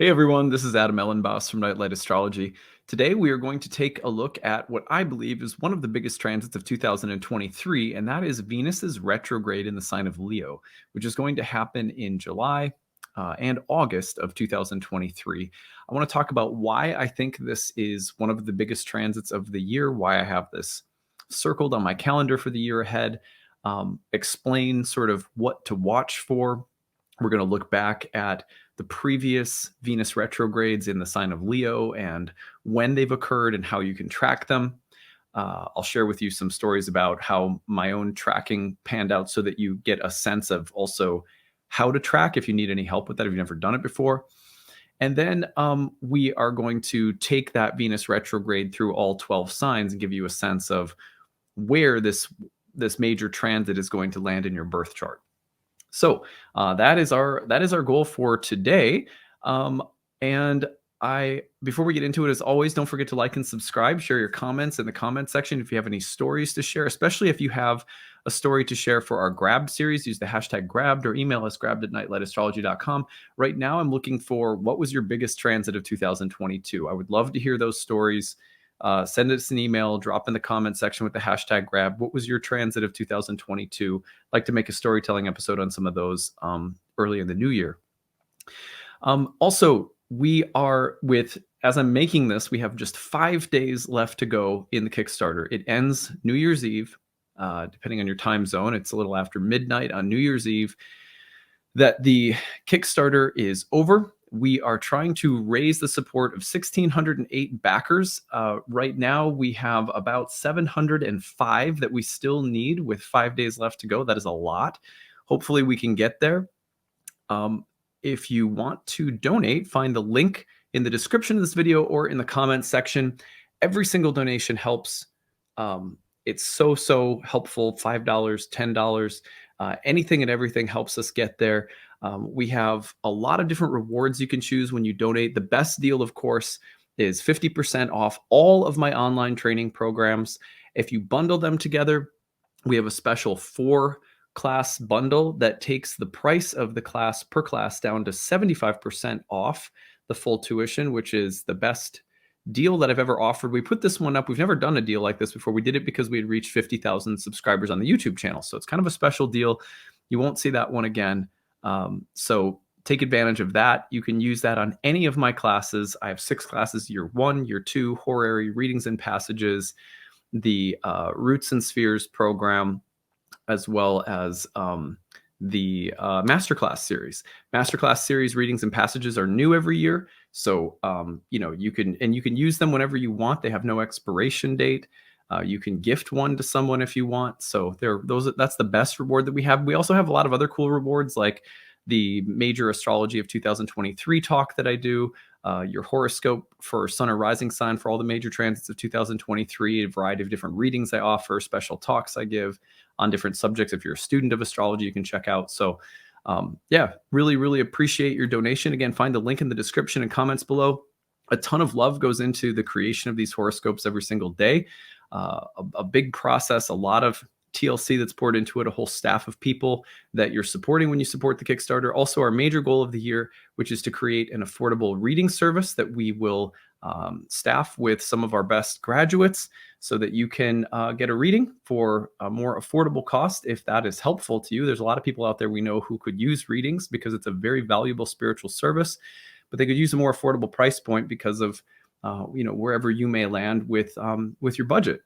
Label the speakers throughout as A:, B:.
A: Hey everyone, this is Elenbaas from Nightlight Astrology. Today we are going to take a look at what I believe is one of the biggest transits of 2023, and that is Venus's retrograde in the sign of Leo, which is going to happen in July and August of 2023. I want to talk about why I think this is one of the biggest transits of the year, why I have this circled on my calendar for the year ahead, explain sort of what to watch for. We're going to look back at the previous Venus retrogrades in the sign of Leo and when they've occurred and how you can track them. I'll share with you some stories about how my own tracking panned out so that you get a sense of also how to track if you need any help with that, if you've never done it before. And then we are going to take that Venus retrograde through all 12 signs and give you a sense of where this major transit is going to land in your birth chart. So that is our goal for today. And before we get into it, as always, don't forget to like and subscribe. Share your comments in the comment section if you have any stories to share, especially if you have a story to share for our Grabbed series. Use the hashtag Grabbed or email us grabbed@nightlightastrology.com. Right now, I'm looking for what was your biggest transit of 2022. I would love to hear those stories. Send us an email, drop in the comment section with the hashtag Grab. What was your transit of 2022? I'd like to make a storytelling episode on some of those early in the new year. Also, we are as I'm making this, we have just 5 days left to go in the Kickstarter. It ends New Year's Eve, depending on your time zone. It's a little after midnight on New Year's Eve that the Kickstarter is over. We are trying to raise the support of 1,608 backers. Right now, we have about 705 that we still need with 5 days left to go. That is a lot. Hopefully, we can get there. If you want to donate, find the link in the description of this video or in the comments section. Every single donation helps. It's so helpful. $5, $10, anything and everything helps us get there. We have a lot of different rewards you can choose when you donate. The best deal, of course, is 50% off all of my online training programs. If you bundle them together, we have a special 4-class bundle that takes the price of the class per class down to 75% off the full tuition, which is the best deal that I've ever offered. We put this one up. We've never done a deal like this before. We did it because we had reached 50,000 subscribers on the YouTube channel. So it's kind of a special deal. You won't see that one again. So take advantage of that. You can use that on any of my classes. I have 6 classes, year 1, year 2, horary, readings and passages, the Roots and Spheres program, as well as the masterclass series. Masterclass series readings and passages are new every year. So, you can use them whenever you want. They have no expiration date. You can gift one to someone if you want. So that's the best reward that we have. We also have a lot of other cool rewards, like the major astrology of 2023 talk that I do, your horoscope for sun or rising sign for all the major transits of 2023, a variety of different readings I offer, special talks I give on different subjects. If you're a student of astrology, you can check out. So really appreciate your donation. Again, find the link in the description and comments below. A ton of love goes into the creation of these horoscopes every single day. A big process, a lot of TLC that's poured into it, a whole staff of people that you're supporting when you support the Kickstarter. Also, our major goal of the year, which is to create an affordable reading service that we will staff with some of our best graduates so that you can get a reading for a more affordable cost if that is helpful to you. There's a lot of people out there we know who could use readings because it's a very valuable spiritual service, but they could use a more affordable price point because of wherever you may land with your budget.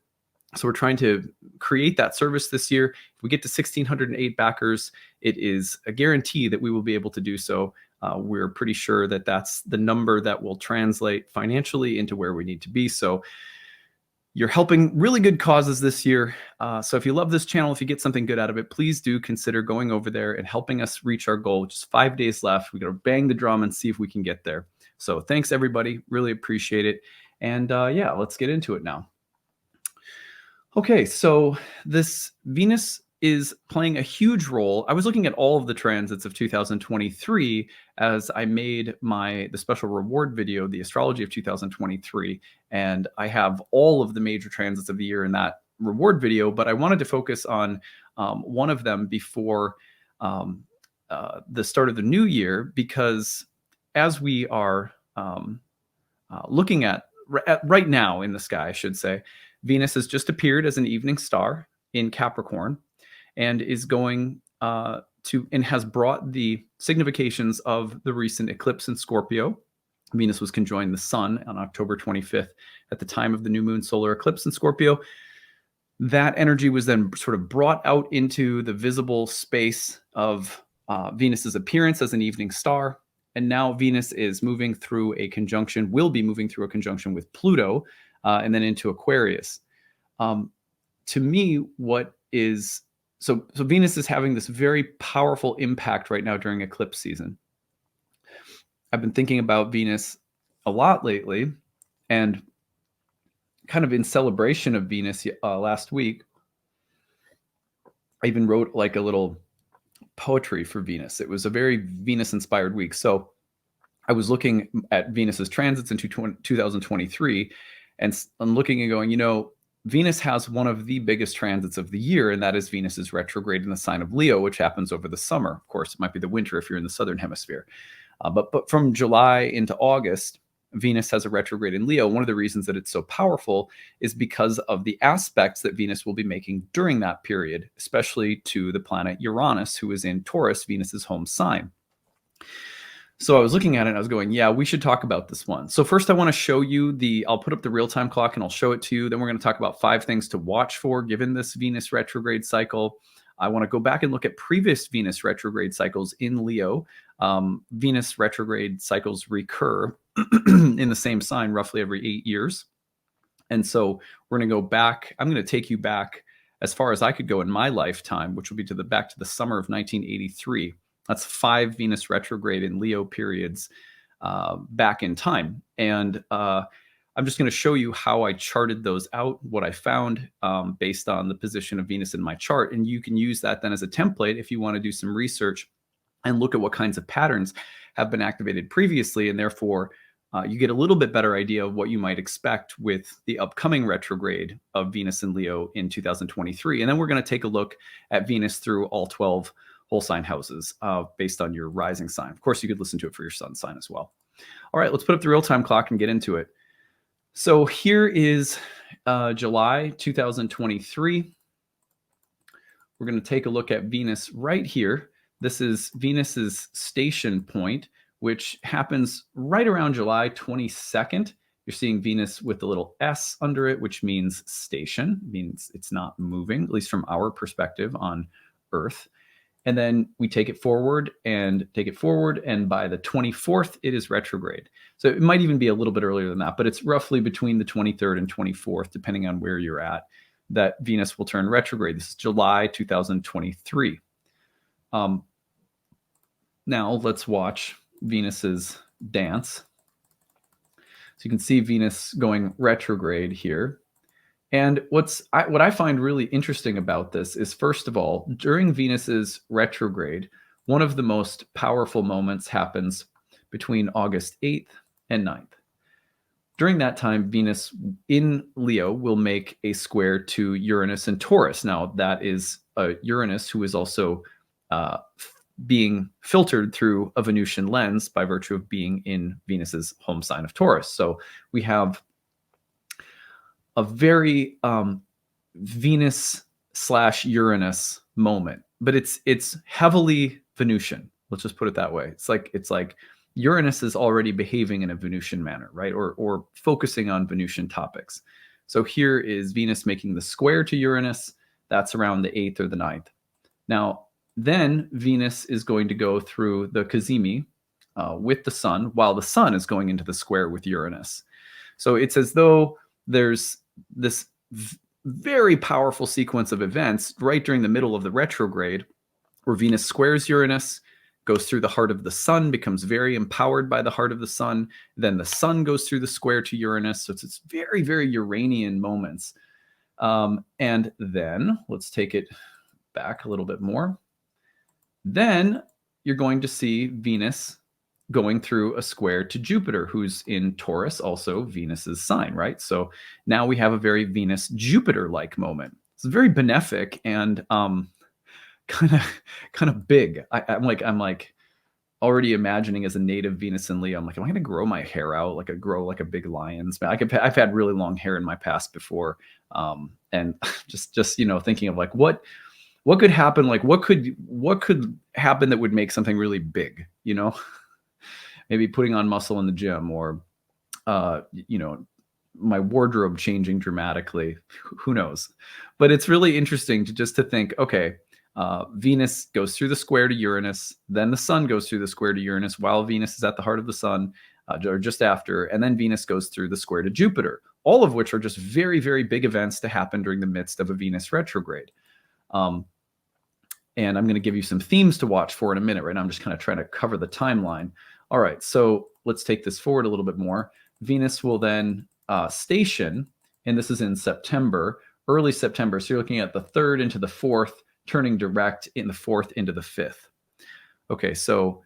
A: So we're trying to create that service this year. If we get to 1,608 backers, it is a guarantee that we will be able to do so. We're pretty sure that that's the number that will translate financially into where we need to be. So you're helping really good causes this year. So if you love this channel, if you get something good out of it, please do consider going over there and helping us reach our goal. Just 5 days left. We got to bang the drum and see if we can get there. So thanks, everybody. Really appreciate it. And let's get into it now. Okay, so this Venus is playing a huge role. I was looking at all of the transits of 2023 as I made the special reward video, the astrology of 2023, and I have all of the major transits of the year in that reward video, but I wanted to focus on one of them before the start of the new year, because as we are looking at right now in the sky, I should say, Venus has just appeared as an evening star in Capricorn and is going and has brought the significations of the recent eclipse in Scorpio. Venus was conjoined the sun on October 25th at the time of the new moon solar eclipse in Scorpio. That energy was then sort of brought out into the visible space of Venus's appearance as an evening star. And now Venus is moving through a conjunction, will be moving through a conjunction with Pluto, and then into Aquarius. To me, so Venus is having this very powerful impact right now during eclipse season. I've been thinking about Venus a lot lately, and kind of in celebration of Venus last week, I even wrote like a little poetry for Venus. It was a very Venus-inspired week. So I was looking at Venus's transits in 2023, and I'm looking and going, Venus has one of the biggest transits of the year, and that is Venus's retrograde in the sign of Leo, which happens over the summer. Of course, it might be the winter if you're in the southern hemisphere. But from July into August, Venus has a retrograde in Leo. One of the reasons that it's so powerful is because of the aspects that Venus will be making during that period, especially to the planet Uranus, who is in Taurus, Venus's home sign. So I was looking at it and I was going, yeah, we should talk about this one. So first I want to show you I'll put up the real-time clock and I'll show it to you. Then we're going to talk about 5 things to watch for given this Venus retrograde cycle. I want to go back and look at previous Venus retrograde cycles in Leo. Venus retrograde cycles recur in the same sign roughly every 8 years. And so we're going to go back. I'm going to take you back as far as I could go in my lifetime, which will be back to the summer of 1983. That's 5 Venus retrograde in Leo periods back in time. And I'm just going to show you how I charted those out, what I found based on the position of Venus in my chart. And you can use that then as a template if you want to do some research and look at what kinds of patterns have been activated previously. And therefore, you get a little bit better idea of what you might expect with the upcoming retrograde of Venus in Leo in 2023. And then we're going to take a look at Venus through all 12 whole sign houses based on your rising sign. Of course, you could listen to it for your sun sign as well. All right, let's put up the real-time clock and get into it. So here is July 2023. We're going to take a look at Venus right here. This is Venus's station point, which happens right around July 22nd. You're seeing Venus with the little S under it, which means station, means it's not moving, at least from our perspective on Earth. And then we take it forward, and by the 24th, it is retrograde. So it might even be a little bit earlier than that, but it's roughly between the 23rd and 24th, depending on where you're at, that Venus will turn retrograde. This is July 2023. Now let's watch Venus's dance. So you can see Venus going retrograde here. And what I find really interesting about this is, first of all, during Venus's retrograde, one of the most powerful moments happens between August 8th and 9th. During that time, Venus in Leo will make a square to Uranus and Taurus. Now, that is Uranus who is also being filtered through a Venusian lens by virtue of being in Venus's home sign of Taurus. So we have a very Venus/Uranus moment, but it's heavily Venusian. Let's just put it that way. It's like Uranus is already behaving in a Venusian manner, right? Or focusing on Venusian topics. So here is Venus making the square to Uranus. That's around the 8th or the 9th. Now, then Venus is going to go through the cazimi with the sun, while the sun is going into the square with Uranus. So it's as though there's this very powerful sequence of events right during the middle of the retrograde where Venus squares Uranus, goes through the heart of the sun, becomes very empowered by the heart of the sun. Then the sun goes through the square to Uranus. So it's very, very Uranian moments. And then let's take it back a little bit more. Then you're going to see Venus going through a square to Jupiter, who's in Taurus, also Venus's sign, right? So now we have a very Venus-Jupiter-like moment. It's very benefic and kind of big. I'm like, already imagining as a native Venus in Leo, I'm like, am I going to grow my hair out grow like a big lion's? I've had really long hair in my past before, and just thinking of like what could happen, like what could happen that would make something really big, maybe putting on muscle in the gym, or my wardrobe changing dramatically. Who knows? But it's really interesting to think, okay, Venus goes through the square to Uranus, then the sun goes through the square to Uranus while Venus is at the heart of the sun, or just after, and then Venus goes through the square to Jupiter, all of which are just very, very big events to happen during the midst of a Venus retrograde. And I'm going to give you some themes to watch for in a minute. Right now, I'm just kind of trying to cover the timeline. All right, so let's take this forward a little bit more. Venus will then station, and this is in September, early September. So you're looking at the 3rd into the 4th, turning direct in the 4th into the 5th. Okay, so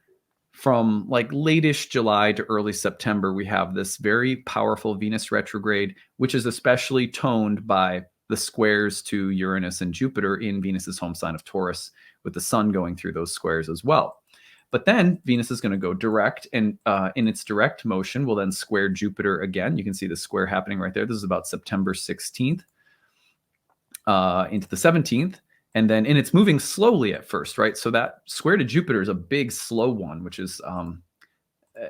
A: from like late-ish July to early September, we have this very powerful Venus retrograde, which is especially toned by the squares to Uranus and Jupiter in Venus's home sign of Taurus, with the sun going through those squares as well. But then Venus is going to go direct, and in its direct motion will then square Jupiter again. You can see the square happening right there. This is about September 16th into the 17th. And then, and it's moving slowly at first, right? So that square to Jupiter is a big slow one, which is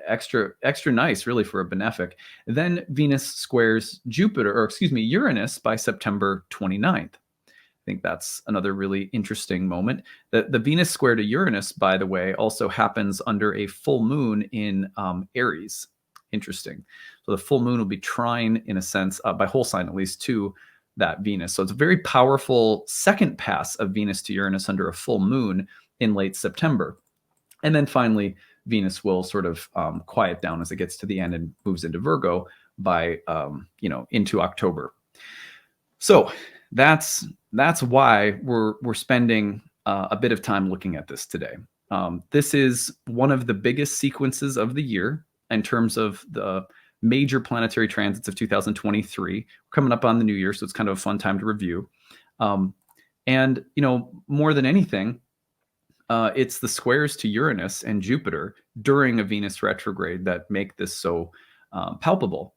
A: extra nice, really, for a benefic. Then Venus squares Uranus by September 29th. I think that's another really interesting moment. The Venus square to Uranus, by the way, also happens under a full moon in Aries. Interesting. So the full moon will be trine, in a sense, by whole sign at least, to that Venus. So it's a very powerful second pass of Venus to Uranus under a full moon in late September. And then finally, Venus will sort of quiet down as it gets to the end and moves into Virgo by, into October. So that's why we're spending a bit of time looking at this today. This is one of the biggest sequences of the year in terms of the major planetary transits of 2023. We're coming up on the new year, so it's kind of a fun time to review. And more than anything, it's the squares to Uranus and Jupiter during a Venus retrograde that make this so palpable.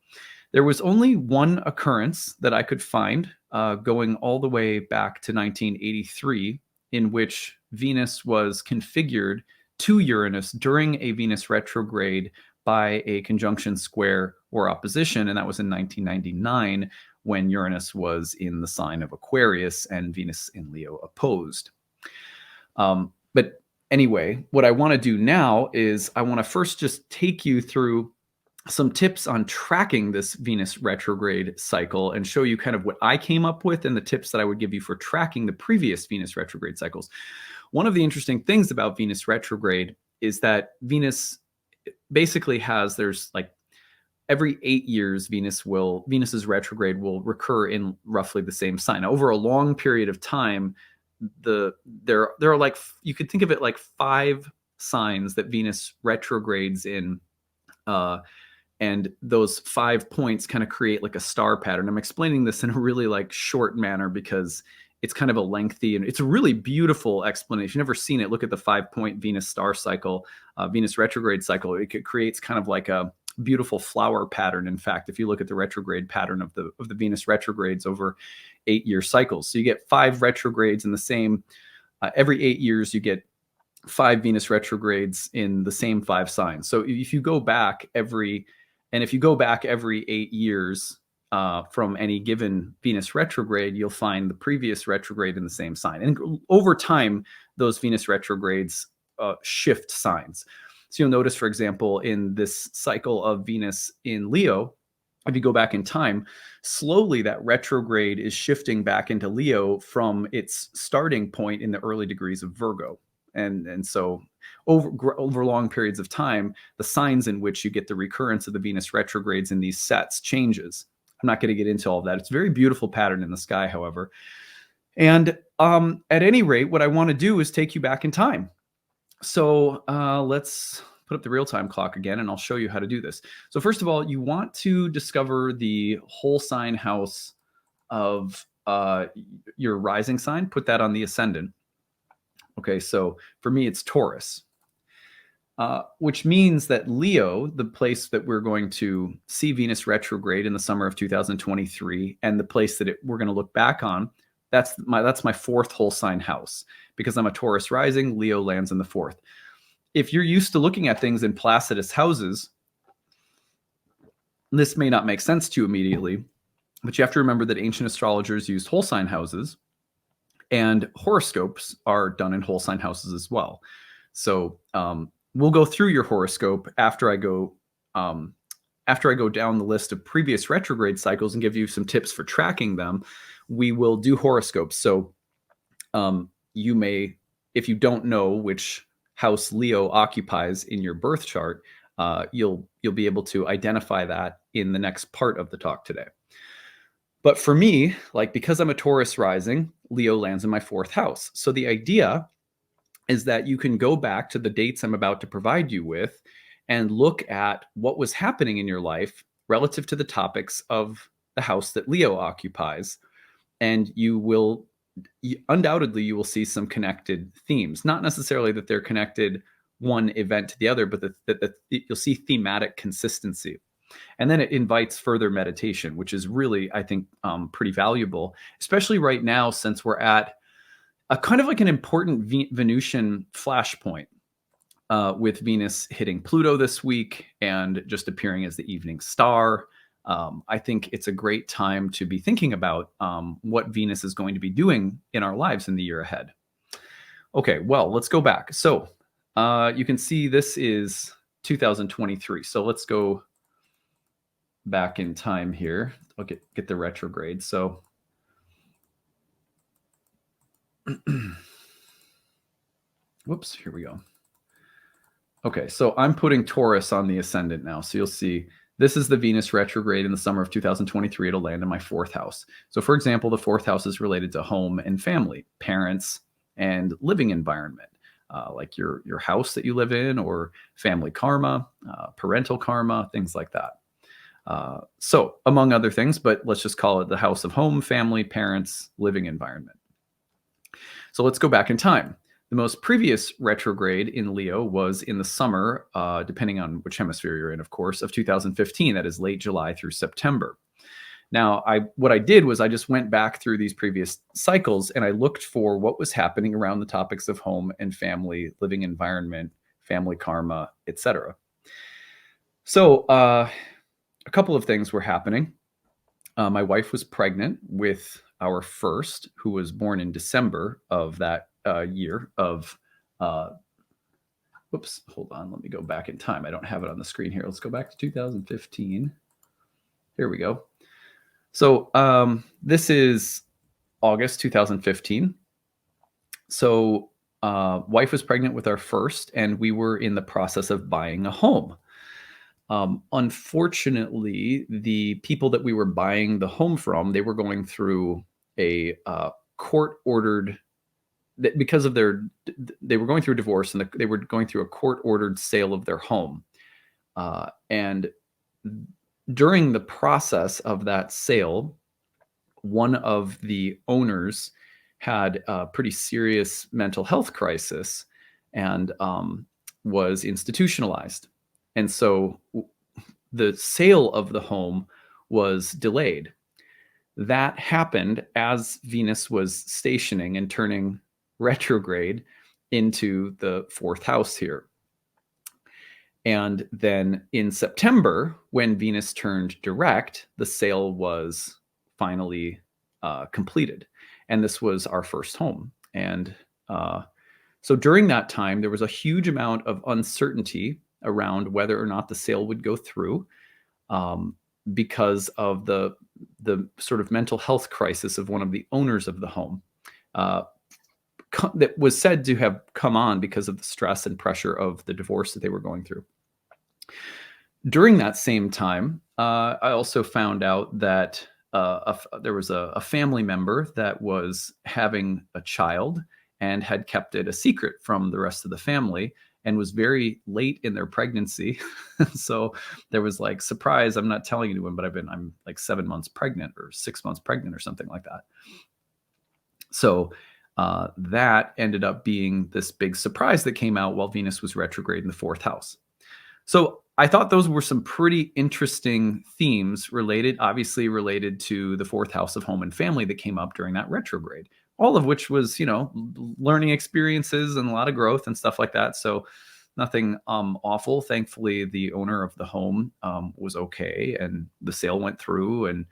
A: There was only one occurrence that I could find going all the way back to 1983 in which Venus was configured to Uranus during a Venus retrograde by a conjunction, square, or opposition, and that was in 1999 when Uranus was in the sign of Aquarius and Venus in Leo opposed. But anyway, what I want to do now is I want to first just take you through some tips on tracking this Venus retrograde cycle and show you kind of what I came up with and the tips that I would give you for tracking the previous Venus retrograde cycles. One of the interesting things about Venus retrograde is that Venus basically there's like every 8 years, Venus's retrograde will recur in roughly the same sign. Now, over a long period of time, there are like, you could think of it like 5 signs that Venus retrogrades in, and those 5 points kind of create like a star pattern. I'm explaining this in a really like short manner because it's kind of a lengthy and it's a really beautiful explanation. If you've never seen it, look at the 5-point Venus star cycle, Venus retrograde cycle. It creates kind of like a beautiful flower pattern. In fact, if you look at the retrograde pattern of the Venus retrogrades over 8-year cycles, so you get 5 retrogrades in the same. Every 8 years, you get 5 Venus retrogrades in the same 5 signs. So if you go back every 8 years from any given Venus retrograde, you'll find the previous retrograde in the same sign. And over time, those Venus retrogrades shift signs. So you'll notice, for example, in this cycle of Venus in Leo, if you go back in time, slowly that retrograde is shifting back into Leo from its starting point in the early degrees of Virgo. And so over long periods of time, the signs in which you get the recurrence of the Venus retrogrades in these sets changes. I'm not going to get into all of that. It's a very beautiful pattern in the sky, however. And at any rate, what I want to do is take you back in time. So let's put up the real-time clock again, and I'll show you how to do this. So first of all, you want to discover the whole sign house of your rising sign. Put that on the ascendant. Okay, so for me, it's Taurus. which means that Leo, the place that we're going to see Venus retrograde in the summer of 2023, and the place that we're going to look back on, that's my fourth whole sign house. Because I'm a Taurus rising, Leo lands in the fourth. If you're used to looking at things in Placidus houses, this may not make sense to you immediately, but you have to remember that ancient astrologers used whole sign houses, and horoscopes are done in whole sign houses as well. So we'll go through your horoscope after I go down the list of previous retrograde cycles and give you some tips for tracking them. We will do horoscopes. So you may, if you don't know which house Leo occupies in your birth chart, you'll be able to identify that in the next part of the talk today. But for me, like, because I'm a Taurus rising, Leo lands in my fourth house. So the idea is that you can go back to the dates I'm about to provide you with and look at what was happening in your life relative to the topics of the house that Leo occupies. And undoubtedly, you will see some connected themes. Not necessarily that they're connected one event to the other, but that you'll see thematic consistency. And then it invites further meditation, which is really, I think, pretty valuable, especially right now, since we're at a kind of like an important Venusian flashpoint with Venus hitting Pluto this week and just appearing as the evening star. I think it's a great time to be thinking about what Venus is going to be doing in our lives in the year ahead. Okay, well, let's go back. So you can see this is 2023. So let's go back in time here. I'll get the retrograde. So whoops, here we go. Okay, so I'm putting Taurus on the ascendant now. So you'll see this is the Venus retrograde in the summer of 2023. It'll land in my fourth house. So for example, the fourth house is related to home and family, parents, and living environment, like your house that you live in, or family karma, parental karma, things like that. So among other things, but let's just call it the house of home, family, parents, living environment. So let's go back in time. The most previous retrograde in Leo was in the summer, depending on which hemisphere you're in, of course, of 2015. That is late July through September. Now, what I did was I just went back through these previous cycles and I looked for what was happening around the topics of home and family, living environment, family karma, etc. So a couple of things were happening. My wife was pregnant with our first, who was born in December of that year of, whoops, hold on, let me go back in time. I don't have it on the screen here. Let's go back to 2015. Here we go. So this is August 2015. So wife was pregnant with our first, and we were in the process of buying a home. Unfortunately, the people that we were buying the home from, they were going through a court-ordered, because of they were going through a divorce, and they were going through a court-ordered sale of their home. And during the process of that sale, one of the owners had a pretty serious mental health crisis and was institutionalized. And so the sale of the home was delayed. That happened as Venus was stationing and turning retrograde into the fourth house here. And then in September, when Venus turned direct, the sale was finally completed. And this was our first home. And so during that time, there was a huge amount of uncertainty around whether or not the sale would go through because of the sort of mental health crisis of one of the owners of the home that was said to have come on because of the stress and pressure of the divorce that they were going through. During that same time, I also found out that there was a family member that was having a child and had kept it a secret from the rest of the family and was very late in their pregnancy. So there was like, surprise, I'm not telling anyone, but I'm like 7 months pregnant or 6 months pregnant or something like that. So that ended up being this big surprise that came out while Venus was retrograde in the fourth house. So I thought those were some pretty interesting themes obviously related to the fourth house of home and family that came up during that retrograde, all of which was, learning experiences and a lot of growth and stuff like that. So nothing awful. Thankfully, the owner of the home was okay, and the sale went through, and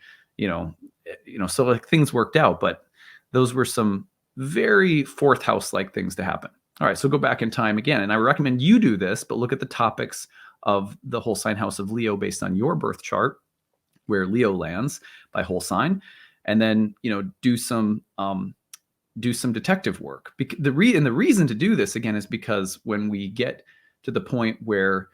A: so like things worked out. But those were some very fourth house like things to happen. All right, so go back in time again, and I recommend you do this, but look at the topics of the whole sign house of Leo based on your birth chart, where Leo lands by whole sign, and then do some detective work. The reason to do this again is because when we get to the point where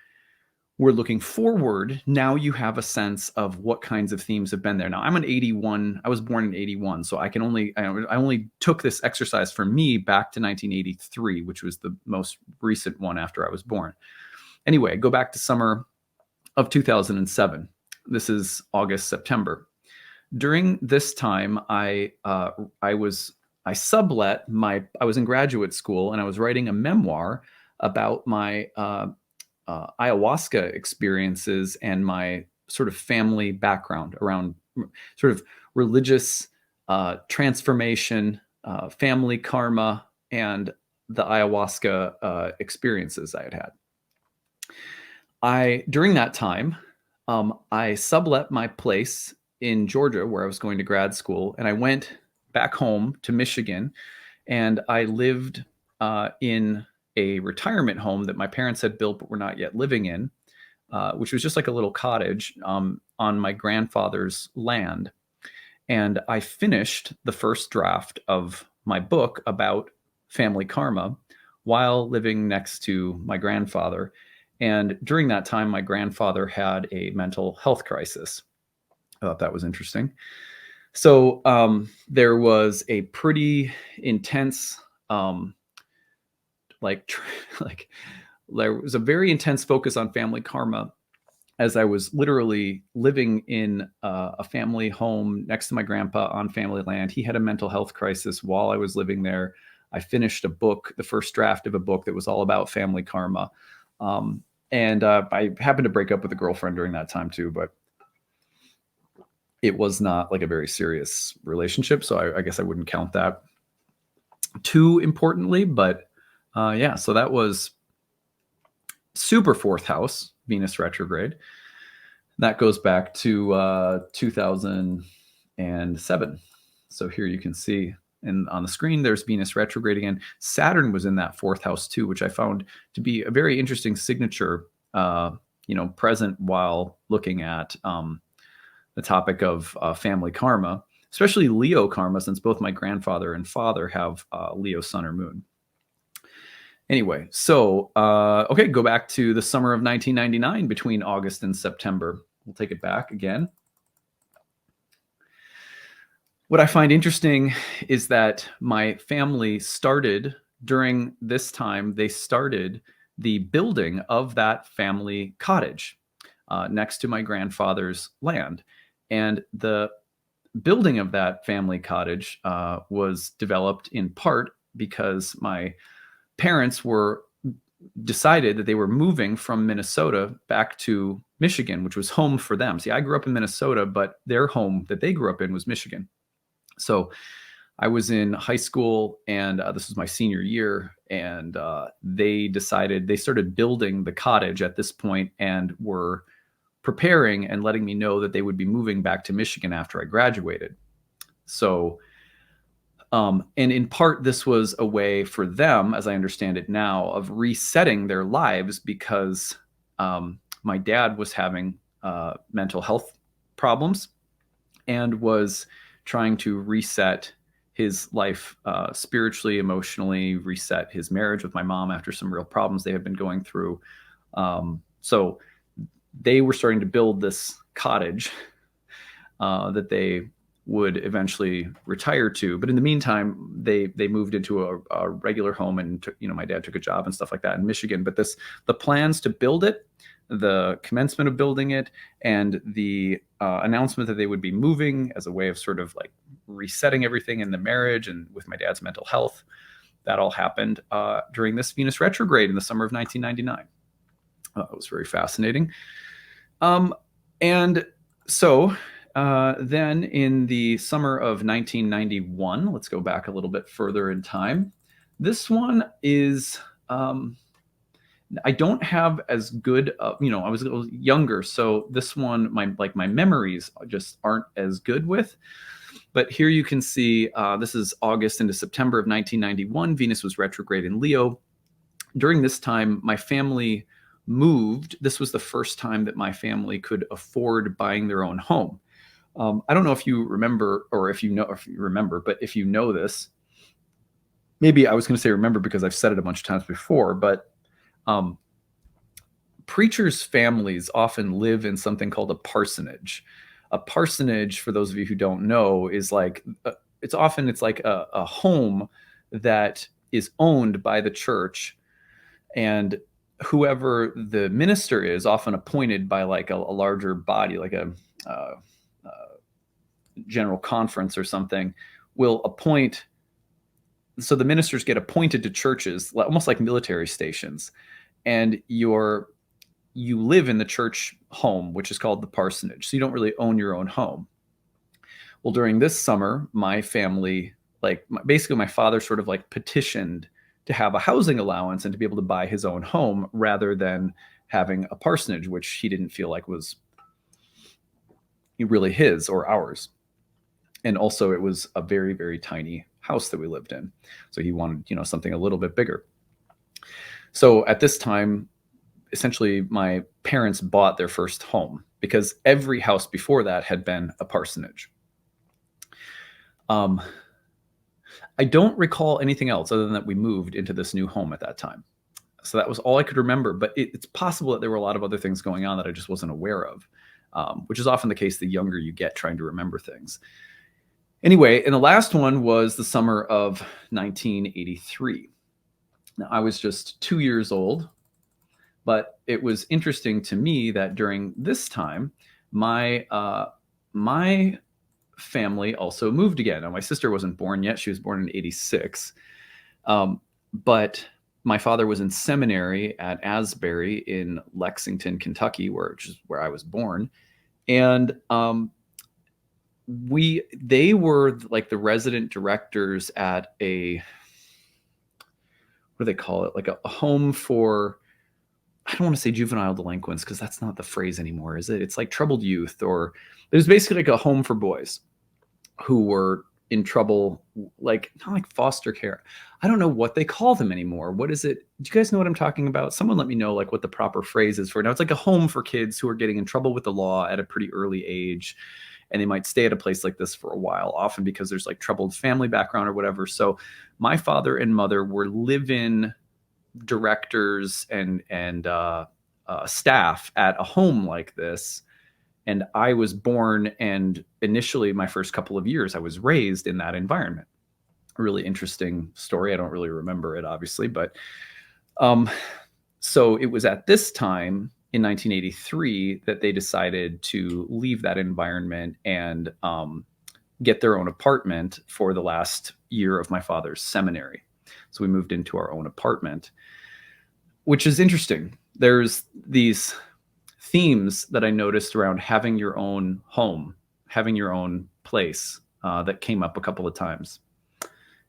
A: we're looking forward, now you have a sense of what kinds of themes have been there. Now, I'm an 81. I was born in 81, so I only took this exercise for me back to 1983, which was the most recent one after I was born. Anyway, go back to summer of 2007. This is August, September. During this time, I was in graduate school, and I was writing a memoir about my ayahuasca experiences and my sort of family background around sort of religious transformation, family karma, and the ayahuasca experiences I had. During that time, I sublet my place in Georgia where I was going to grad school, and I went back home to Michigan, and I lived in a retirement home that my parents had built but were not yet living in, which was just like a little cottage on my grandfather's land. And I finished the first draft of my book about family karma while living next to my grandfather. And during that time, my grandfather had a mental health crisis. I thought that was interesting. So there was a pretty intense, there was a very intense focus on family karma, as I was literally living in a family home next to my grandpa on family land. He had a mental health crisis while I was living there. I finished a book, the first draft of a book that was all about family karma. And I happened to break up with a girlfriend during that time too, but it was not like a very serious relationship. So I guess I wouldn't count that too importantly, but yeah, so that was super fourth house, Venus retrograde. That goes back to 2007. So here you can see, and on the screen, there's Venus retrograde again. Saturn was in that fourth house too, which I found to be a very interesting signature, present while looking at the topic of family karma, especially Leo karma, since both my grandfather and father have Leo sun or moon. Anyway, so, okay, go back to the summer of 1999 between August and September. We'll take it back again. What I find interesting is that my family started during this time, they started the building of that family cottage next to my grandfather's land. And the building of that family cottage was developed in part because my parents decided that they were moving from Minnesota back to Michigan, which was home for them. See, I grew up in Minnesota, but their home that they grew up in was Michigan. So I was in high school, and this was my senior year, and they started building the cottage at this point and were preparing and letting me know that they would be moving back to Michigan after I graduated. So and in part, this was a way for them, as I understand it now, of resetting their lives because my dad was having mental health problems and was trying to reset his life spiritually, emotionally, reset his marriage with my mom after some real problems they had been going through. So they were starting to build this cottage that they would eventually retire to. But in the meantime, they moved into a regular home, and my dad took a job and stuff like that in Michigan. But the plans to build it, the commencement of building it, and the announcement that they would be moving as a way of sort of like resetting everything in the marriage and with my dad's mental health, that all happened during this Venus retrograde in the summer of 1999. It was very fascinating. And so then in the summer of 1991, let's go back a little bit further in time. This one is, I don't have as good, I was a little younger, so this one, my memories just aren't as good with. But here you can see, this is August into September of 1991. Venus was retrograde in Leo. During this time, my family moved. This was the first time that my family could afford buying their own home. I don't know if you remember, or if you remember, but if you know this, maybe I was going to say remember because I've said it a bunch of times before, but preachers' families often live in something called a parsonage. A parsonage, for those of you who don't know, is like, it's like a home that is owned by the church, and whoever the minister is, often appointed by like a larger body, like a general conference or something, will appoint. So the ministers get appointed to churches, almost like military stations, and you live in the church home, which is called the parsonage. So you don't really own your own home. Well, during this summer, my family, basically my father sort of like petitioned to have a housing allowance and to be able to buy his own home rather than having a parsonage, which he didn't feel like was really his or ours. And also it was a very, very tiny house that we lived in. So he wanted, something a little bit bigger. So at this time, essentially my parents bought their first home because every house before that had been a parsonage. I don't recall anything else other than that we moved into this new home at that time. So that was all I could remember, but it's possible that there were a lot of other things going on that I just wasn't aware of, which is often the case the younger you get trying to remember things. Anyway, and the last one was the summer of 1983. Now, I was just 2 years old, but it was interesting to me that during this time, my family also moved again. Now, my sister wasn't born yet. She was born in 86. But my father was in seminary at Asbury in Lexington, Kentucky, which is where I was born. And they were like the resident directors at what do they call it? Like a home for, I don't want to say juvenile delinquents because that's not the phrase anymore, is it? It's like troubled youth, or it was basically like a home for boys who were in trouble, like not like foster care. I don't know what they call them anymore. What is it? Do you guys know what I'm talking about? Someone let me know like what the proper phrase is for it. Now it's like a home for kids who are getting in trouble with the law at a pretty early age. And they might stay at a place like this for a while, often because there's like troubled family background or whatever. So my father and mother were live-in directors and staff at a home like this. And I was born, and initially my first couple of years, I was raised in that environment. A really interesting story. I don't really remember it, obviously, but so it was at this time in 1983 that they decided to leave that environment and get their own apartment for the last year of my father's seminary. So we moved into our own apartment, which is interesting. There's these themes that I noticed around having your own home, having your own place that came up a couple of times.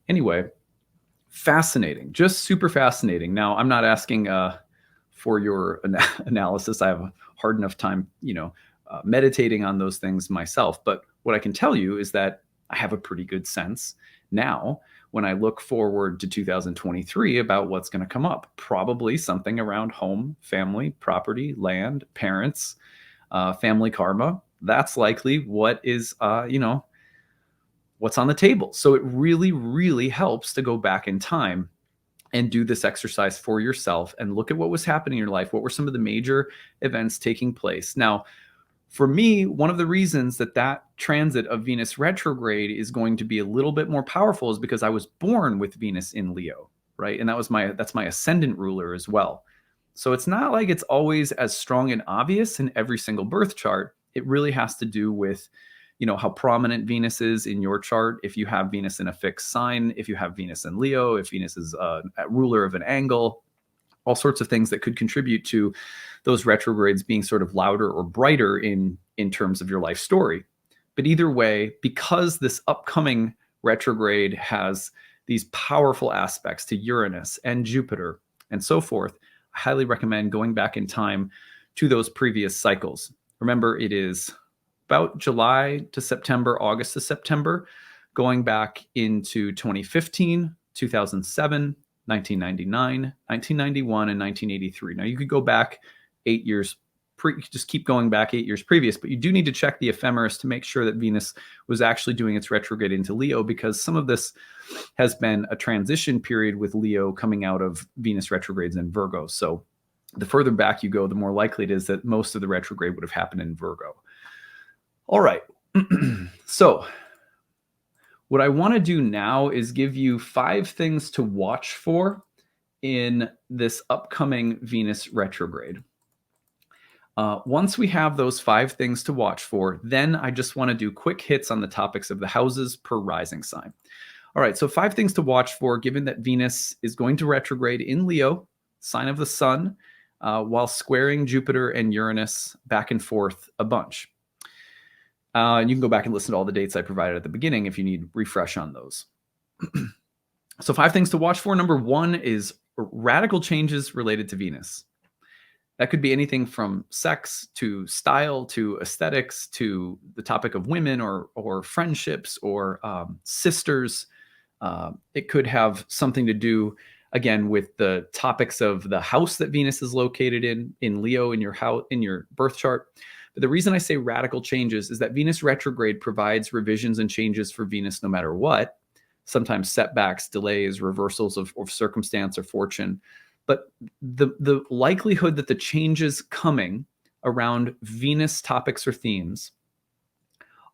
A: Anyway, fascinating, just super fascinating. Now, I'm not asking for your analysis. I have a hard enough time, meditating on those things myself. But what I can tell you is that I have a pretty good sense now when I look forward to 2023 about what's going to come up. Probably something around home, family, property, land, parents, family karma. That's likely what is, what's on the table. So it really, really helps to go back in time and do this exercise for yourself and look at what was happening in your life. What were some of the major events taking place? Now, For me, one of the reasons that that transit of Venus retrograde is going to be a little bit more powerful is because I was born with Venus in Leo, right? And that's my ascendant ruler as well. So it's not like it's always as strong and obvious in every single birth chart. It really has to do with, how prominent Venus is in your chart. If you have Venus in a fixed sign, if you have Venus in Leo, if Venus is a ruler of an angle, all sorts of things that could contribute to those retrogrades being sort of louder or brighter in terms of your life story. But either way, because this upcoming retrograde has these powerful aspects to Uranus and Jupiter and so forth, I highly recommend going back in time to those previous cycles. Remember, it is about July to September, August to September, going back into 2015, 2007, 1999, 1991, and 1983. Now, you could go back 8 years, just keep going back 8 years previous, but you do need to check the ephemeris to make sure that Venus was actually doing its retrograde into Leo, because some of this has been a transition period with Leo coming out of Venus retrogrades in Virgo. So the further back you go, the more likely it is that most of the retrograde would have happened in Virgo. All right. So what I want to do now is give you 5 things to watch for in this upcoming Venus retrograde. Once we have those 5 things to watch for, then I just want to do quick hits on the topics of the houses per rising sign. All right, so 5 things to watch for, given that Venus is going to retrograde in Leo, sign of the sun, while squaring Jupiter and Uranus back and forth a bunch. And you can go back and listen to all the dates I provided at the beginning if you need refresh on those. So 5 things to watch for. Number 1 is radical changes related to Venus. That could be anything from sex to style to aesthetics to the topic of women or friendships or sisters. It could have something to do, again, with the topics of the house that Venus is located in Leo in your birth chart. But the reason I say radical changes is that Venus retrograde provides revisions and changes for Venus no matter what. Sometimes setbacks, delays, reversals of circumstance or fortune. But the likelihood that the changes coming around Venus topics or themes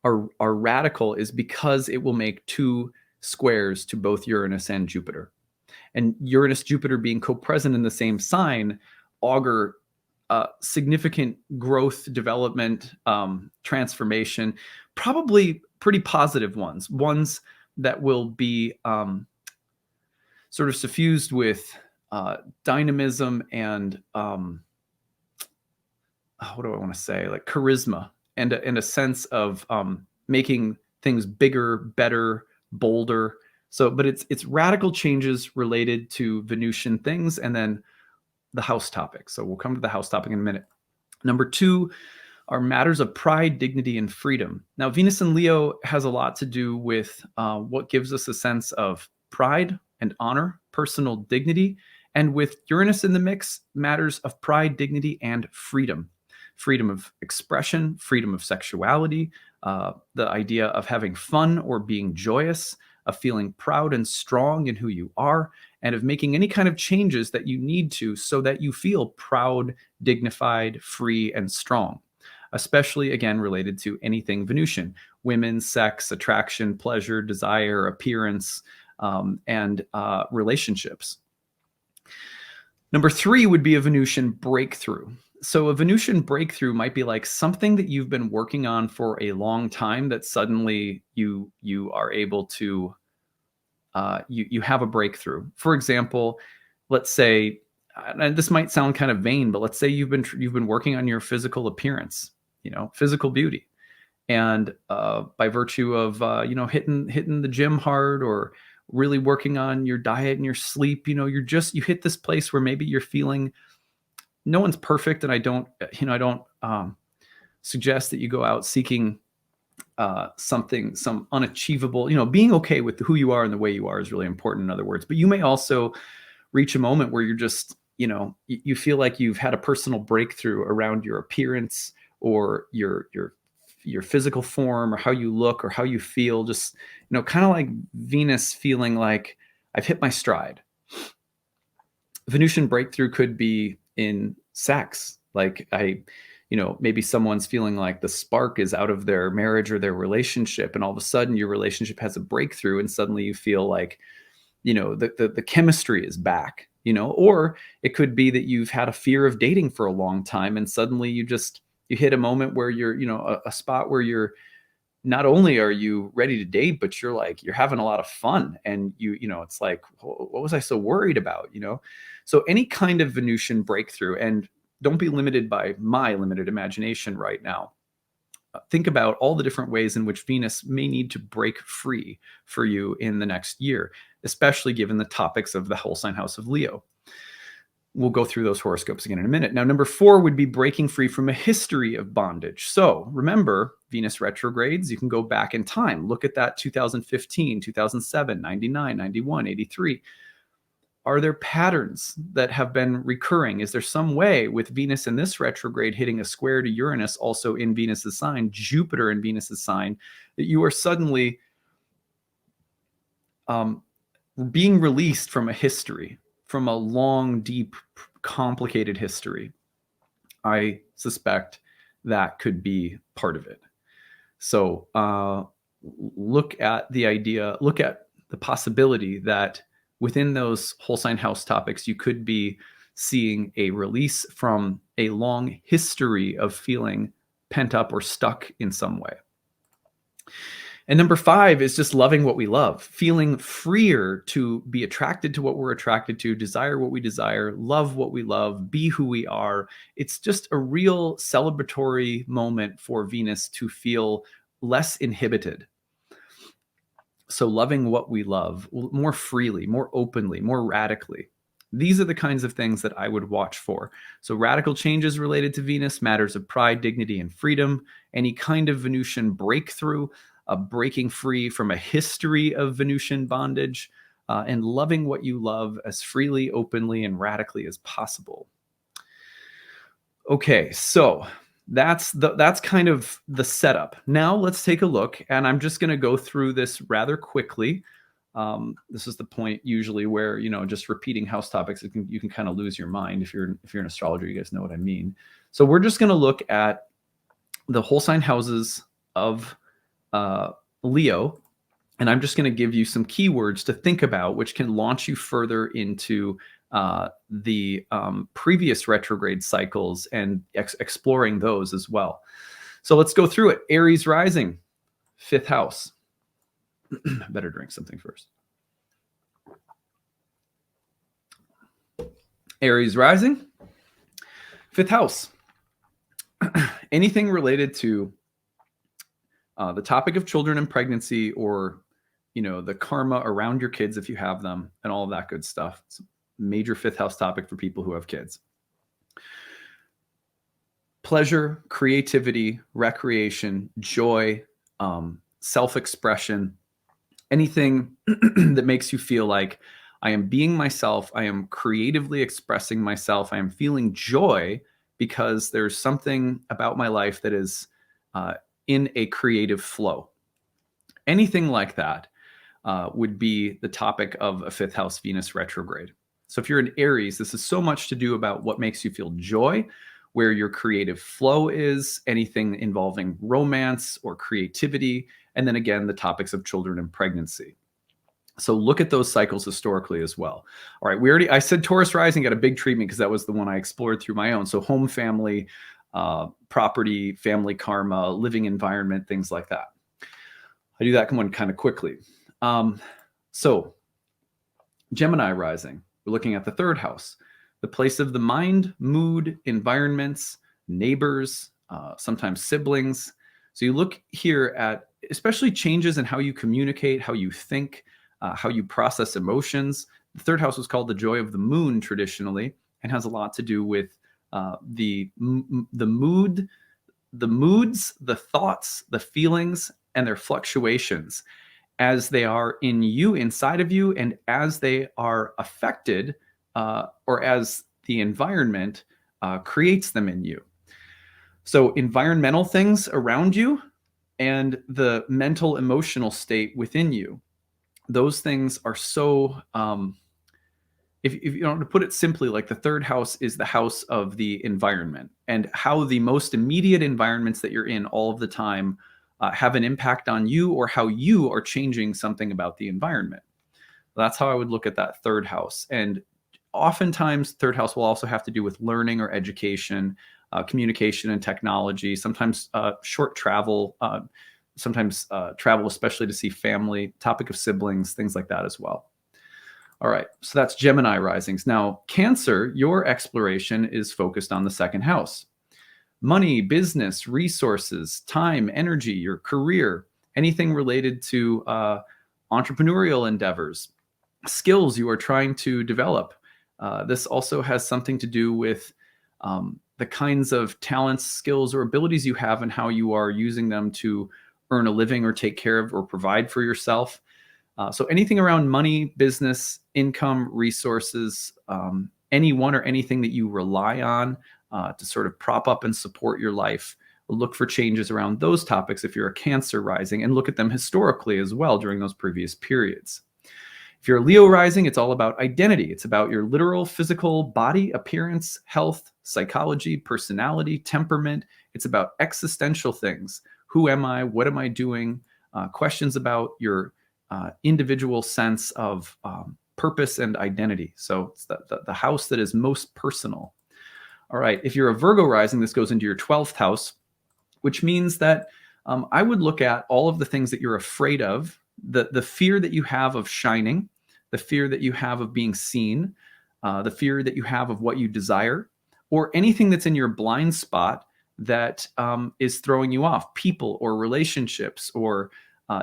A: are radical is because it will make 2 squares to both Uranus and Jupiter. And Uranus, Jupiter being co-present in the same sign augur significant growth, development, transformation, probably pretty positive ones that will be sort of suffused with dynamism and what do I want to say? Like charisma and a sense of making things bigger, better, bolder. So, but it's radical changes related to Venusian things, and then the house topic. So we'll come to the house topic in a minute. Number 2 are matters of pride, dignity, and freedom. Now, Venus in Leo has a lot to do with what gives us a sense of pride and honor, personal dignity. And with Uranus in the mix, matters of pride, dignity, and freedom. Freedom of expression, freedom of sexuality, the idea of having fun or being joyous, of feeling proud and strong in who you are, and of making any kind of changes that you need to so that you feel proud, dignified, free, and strong. Especially, again, related to anything Venusian: women, sex, attraction, pleasure, desire, appearance, and relationships. Number 3 would be a Venusian breakthrough. So a Venusian breakthrough might be like something that you've been working on for a long time that suddenly you are able to, you have a breakthrough. For example, let's say, and this might sound kind of vain, but let's say you've been working on your physical appearance, physical beauty. And by virtue of, hitting the gym hard or really working on your diet and your sleep, you hit this place where maybe you're feeling, no one's perfect. And I don't suggest that you go out seeking some unachievable, being okay with who you are and the way you are is really important, in other words. But you may also reach a moment where you're just, you feel like you've had a personal breakthrough around your appearance or your physical form or how you look or how you feel, just, kind of like Venus feeling like I've hit my stride. Venusian breakthrough could be in sex. Like maybe someone's feeling like the spark is out of their marriage or their relationship, and all of a sudden your relationship has a breakthrough, and suddenly you feel like, the chemistry is back, or it could be that you've had a fear of dating for a long time, and suddenly you hit a moment where you're, a spot where you're, not only are you ready to date, but you're having a lot of fun, and it's like, what was I so worried about? So any kind of Venusian breakthrough, and don't be limited by my limited imagination right now. Think about all the different ways in which Venus may need to break free for you in the next year, especially given the topics of the whole sign house of Leo. We'll go through those horoscopes again in a minute. Now, number 4 would be breaking free from a history of bondage. So remember, Venus retrogrades, you can go back in time. Look at that 2015, 2007, 99, 91, 83. Are there patterns that have been recurring? Is there some way with Venus in this retrograde hitting a square to Uranus, also in Venus's sign, Jupiter in Venus's sign, that you are suddenly being released from a history, from a long, deep, complicated history? I suspect that could be part of it. So look at the possibility that within those whole sign house topics, you could be seeing a release from a long history of feeling pent up or stuck in some way. And number 5 is just loving what we love, feeling freer to be attracted to what we're attracted to, desire what we desire, love what we love, be who we are. It's just a real celebratory moment for Venus to feel less inhibited. So loving what we love more freely, more openly, more radically. These are the kinds of things that I would watch for. So radical changes related to Venus, matters of pride, dignity, and freedom, any kind of Venusian breakthrough, breaking free from a history of Venusian bondage, and loving what you love as freely, openly, and radically as possible. Okay, so that's kind of the setup. Now let's take a look, and I'm just going to go through this rather quickly. This is the point usually where, just repeating house topics, you can kind of lose your mind. If you're an astrologer, you guys know what I mean. So we're just going to look at the whole sign houses of Leo, and I'm just going to give you some keywords to think about, which can launch you further into the previous retrograde cycles and exploring those as well. So let's go through it. Aries rising, 5th house. Better drink something first. Aries rising, 5th house. Anything related to the topic of children and pregnancy, or the karma around your kids if you have them, and all of that good stuff. It's a major 5th house topic for people who have kids. Pleasure, creativity, recreation, joy, self-expression, anything that makes you feel like I am being myself, I am creatively expressing myself, I am feeling joy because there's something about my life that is in a creative flow. Anything like that would be the topic of a 5th house Venus retrograde. So if you're an Aries, this is so much to do about what makes you feel joy, where your creative flow is, anything involving romance or creativity, and then again, the topics of children and pregnancy. So look at those cycles historically as well. All right, I said Taurus rising got a big treatment because that was the one I explored through my own. So home, family, property, family karma, living environment, things like that. I do that one kind of quickly. So Gemini rising, we're looking at the 3rd house, the place of the mind, mood, environments, neighbors, sometimes siblings. So you look here at especially changes in how you communicate, how you think, how you process emotions. The 3rd house was called the joy of the moon traditionally, and has a lot to do with the mood, the moods, the thoughts, the feelings, and their fluctuations as they are in you, inside of you, and as they are affected or as the environment creates them in you. So environmental things around you and the mental, emotional state within you, those things are so if you know, to put it simply, like the third house is the house of the environment and how the most immediate environments that you're in all of the time have an impact on you, or how you are changing something about the environment. That's how I would look at that third house. And oftentimes, third house will also have to do with learning or education, communication and technology, sometimes short travel, sometimes travel, especially to see family, topic of siblings, things like that as well. All right, so that's Gemini risings. Now, Cancer, your exploration is focused on the second house. Money, business, resources, time, energy, your career, anything related to entrepreneurial endeavors, skills you are trying to develop. This also has something to do with the kinds of talents, skills, or abilities you have and how you are using them to earn a living or take care of or provide for yourself. So anything around money, business, income, resources, anyone or anything that you rely on to sort of prop up and support your life. Look for changes around those topics if you're a Cancer rising, and look at them historically as well during those previous periods. If you're a Leo rising, it's all about identity. It's about your literal physical body, appearance, health, psychology, personality, temperament. It's about existential things. Who am I? What am I doing? Questions about your individual sense of purpose and identity. So it's the house that is most personal. All right, if you're a Virgo rising, this goes into your 12th house, which means that I would look at all of the things that you're afraid of, the fear that you have of shining, the fear that you have of being seen, the fear that you have of what you desire, or anything that's in your blind spot that is throwing you off, people or relationships or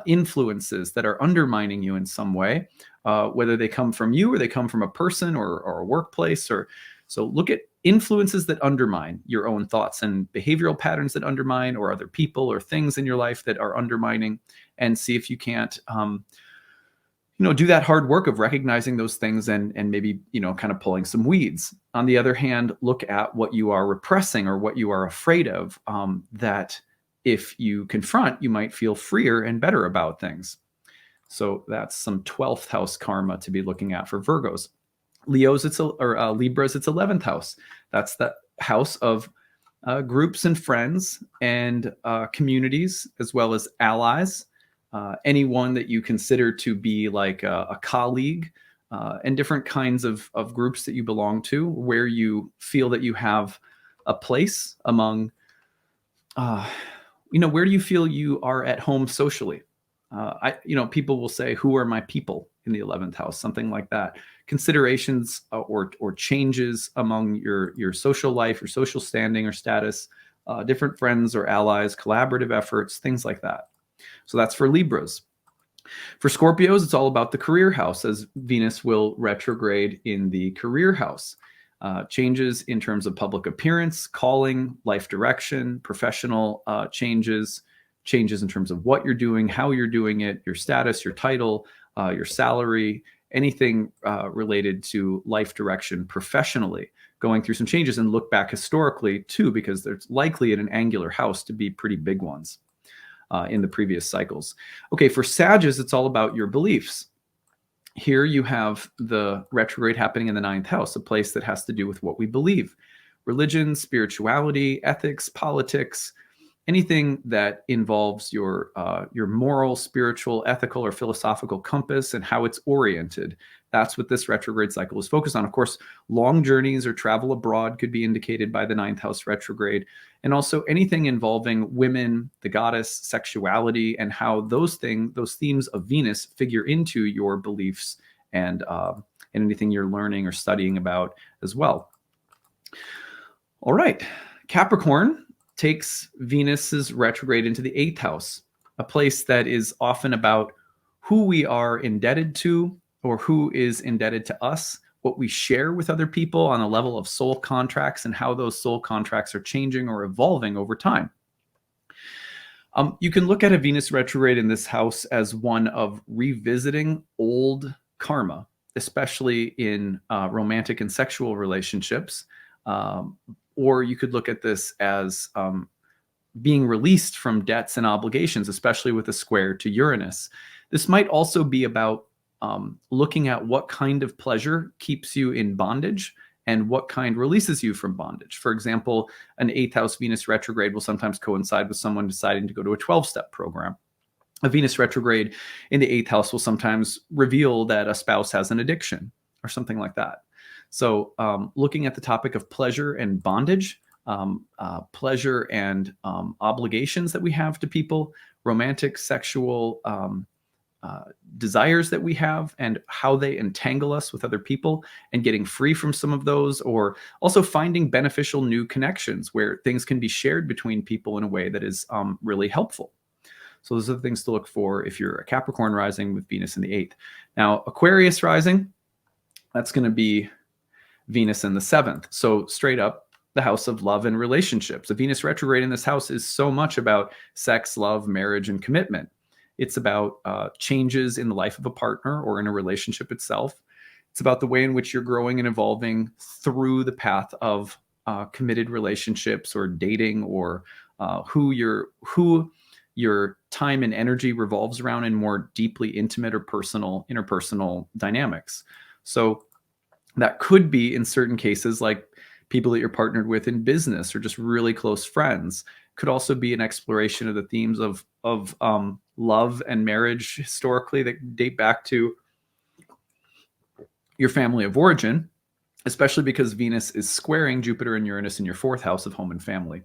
A: influences that are undermining you in some way, whether they come from you or they come from a person or a workplace. So look at influences that undermine your own thoughts and behavioral patterns that undermine, or other people or things in your life that are undermining, and see if you can't do that hard work of recognizing those things and maybe kind of pulling some weeds. On the other hand, look at what you are repressing or what you are afraid of, that if you confront, you might feel freer and better about things. So that's some 12th house karma to be looking at for Virgos. Libras, it's 11th house. That's the house of groups and friends and communities, as well as allies, anyone that you consider to be like a colleague, and different kinds of groups that you belong to, where you feel that you have a place among, where do you feel you are at home socially? People will say, who are my people in the 11th house? Something like that. Considerations or changes among your social life, your social standing or status, different friends or allies, collaborative efforts, things like that. So that's for Libras. For Scorpios, it's all about the career house, as Venus will retrograde in the career house. Changes in terms of public appearance, calling, life direction, professional changes in terms of what you're doing, how you're doing it, your status, your title, your salary, anything related to life direction professionally, going through some changes. And look back historically too, because there's likely in an angular house to be pretty big ones in the previous cycles. Okay, for Sagittarius, it's all about your beliefs. Here you have the retrograde happening in the 9th house, a place that has to do with what we believe. Religion, spirituality, ethics, politics, anything that involves your moral, spiritual, ethical, or philosophical compass and how it's oriented. That's what this retrograde cycle is focused on. Of course, long journeys or travel abroad could be indicated by the 9th house retrograde, and also anything involving women, the goddess, sexuality, and how those themes of Venus figure into your beliefs and anything you're learning or studying about as well. All right, Capricorn takes Venus's retrograde into the 8th house, a place that is often about who we are indebted to or who is indebted to us, what we share with other people on a level of soul contracts, and how those soul contracts are changing or evolving over time. You can look at a Venus retrograde in this house as one of revisiting old karma, especially in romantic and sexual relationships. Or you could look at this as being released from debts and obligations, especially with a square to Uranus. This might also be about looking at what kind of pleasure keeps you in bondage and what kind releases you from bondage. For example, an 8th house Venus retrograde will sometimes coincide with someone deciding to go to a 12-step program. A Venus retrograde in the 8th house will sometimes reveal that a spouse has an addiction or something like that. So looking at the topic of pleasure and bondage, pleasure and obligations that we have to people, romantic, sexual desires that we have, and how they entangle us with other people, and getting free from some of those, or also finding beneficial new connections where things can be shared between people in a way that is really helpful. So those are the things to look for if you're a Capricorn rising with Venus in the 8th. Now, Aquarius rising, that's going to be Venus in the 7th. So straight up, the house of love and relationships. A Venus retrograde in this house is so much about sex, love, marriage, and commitment. It's about changes in the life of a partner or in a relationship itself. It's about the way in which you're growing and evolving through the path of committed relationships or dating, or who your time and energy revolves around in more deeply intimate or interpersonal dynamics. So that could be, in certain cases, like people that you're partnered with in business or just really close friends. Could also be an exploration of the themes of love and marriage historically that date back to your family of origin, especially because Venus is squaring Jupiter and Uranus in your 4th house of home and family.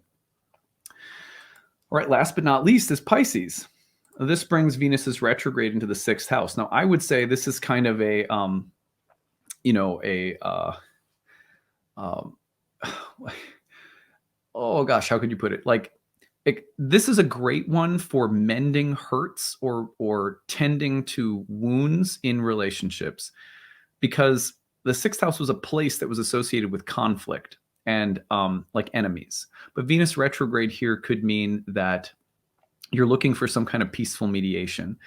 A: All right, last but not least is Pisces. This brings Venus's retrograde into the 6th house. Now, I would say this is kind of a, oh gosh, how could you put it? Like, this is a great one for mending hurts or tending to wounds in relationships, because the 6th house was a place that was associated with conflict and like enemies. But Venus retrograde here could mean that you're looking for some kind of peaceful mediation.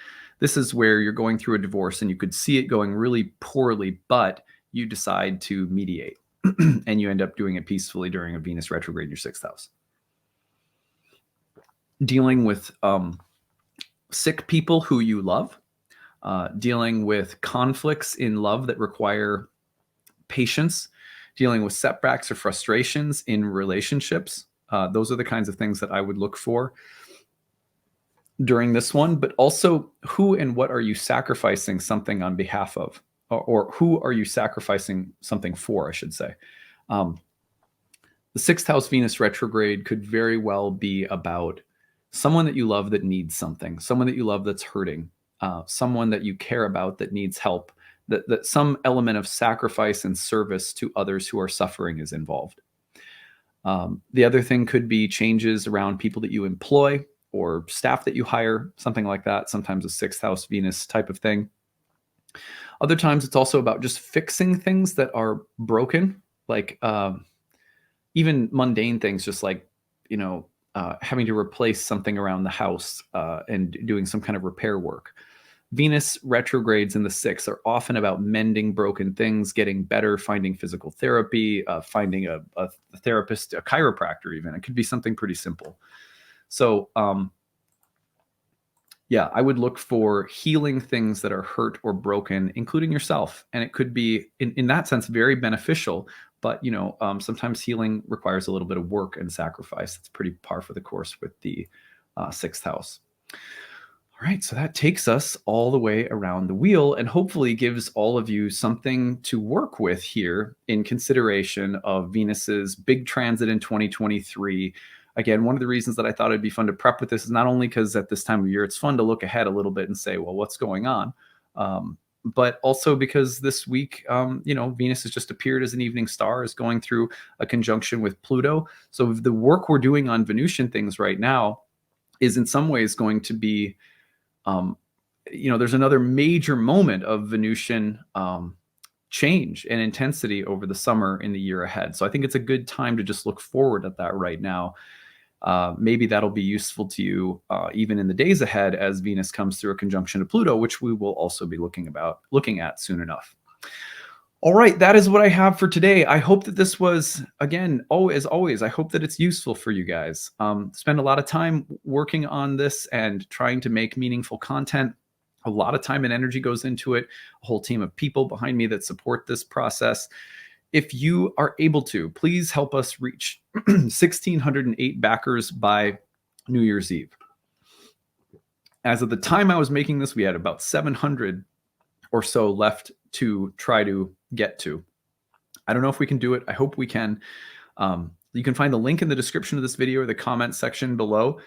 A: This is where you're going through a divorce and you could see it going really poorly, but you decide to mediate and you end up doing it peacefully during a Venus retrograde in your 6th house. Dealing with sick people who you love, dealing with conflicts in love that require patience, dealing with setbacks or frustrations in relationships. Those are the kinds of things that I would look for during this one. But also, who and what are you sacrificing something on behalf of? Or who are you sacrificing something for, I should say. The 6th house Venus retrograde could very well be about someone that you love that needs something, someone that you love that's hurting, someone that you care about that needs help, that some element of sacrifice and service to others who are suffering is involved. The other thing could be changes around people that you employ or staff that you hire, something like that. Sometimes a 6th house Venus type of thing. Other times it's also about just fixing things that are broken, like even mundane things, just like, having to replace something around the house and doing some kind of repair work. Venus retrogrades in the 6th are often about mending broken things, getting better, finding physical therapy, finding a therapist, a chiropractor even. It could be something pretty simple. So yeah, I would look for healing things that are hurt or broken, including yourself. And it could be, in that sense, very beneficial. But, sometimes healing requires a little bit of work and sacrifice. It's pretty par for the course with the 6th house. All right, so that takes us all the way around the wheel and hopefully gives all of you something to work with here in consideration of Venus's big transit in 2023. Again, one of the reasons that I thought it'd be fun to prep with this is not only because at this time of year, it's fun to look ahead a little bit and say, well, what's going on? But also because this week, Venus has just appeared as an evening star, is going through a conjunction with Pluto. So the work we're doing on Venusian things right now is in some ways going to be, there's another major moment of Venusian change and intensity over the summer in the year ahead. So I think it's a good time to just look forward at that right now. Maybe that'll be useful to you even in the days ahead as Venus comes through a conjunction to Pluto, which we will also be looking at soon enough. All right, that is what I have for today. I hope that this was, again, as always, I hope that it's useful for you guys. Spend a lot of time working on this and trying to make meaningful content. A lot of time and energy goes into it, a whole team of people behind me that support this process. If you are able to, please help us reach 1,608 backers by New Year's Eve. As of the time I was making this, we had about 700 or so left to try to get to. I don't know if we can do it. I hope we can. You can find the link in the description of this video or the comment section below.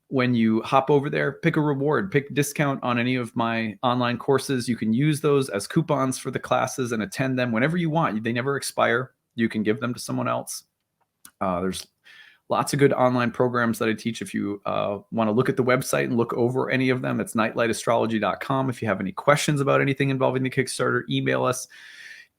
A: When you hop over there, pick a reward, pick a discount on any of my online courses. You can use those as coupons for the classes and attend them whenever you want. They never expire. You can give them to someone else. There's lots of good online programs that I teach. If you want to look at the website and look over any of them, it's nightlightastrology.com. If you have any questions about anything involving the Kickstarter, email us,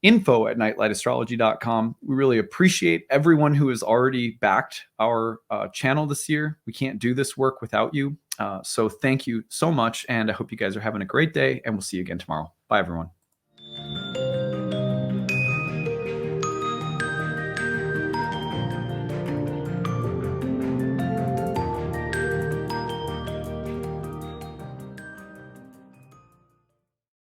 A: info@nightlightastrology.com. We really appreciate everyone who has already backed our channel this year. We can't do this work without you. So thank you so much. And I hope you guys are having a great day, and we'll see you again tomorrow. Bye, everyone.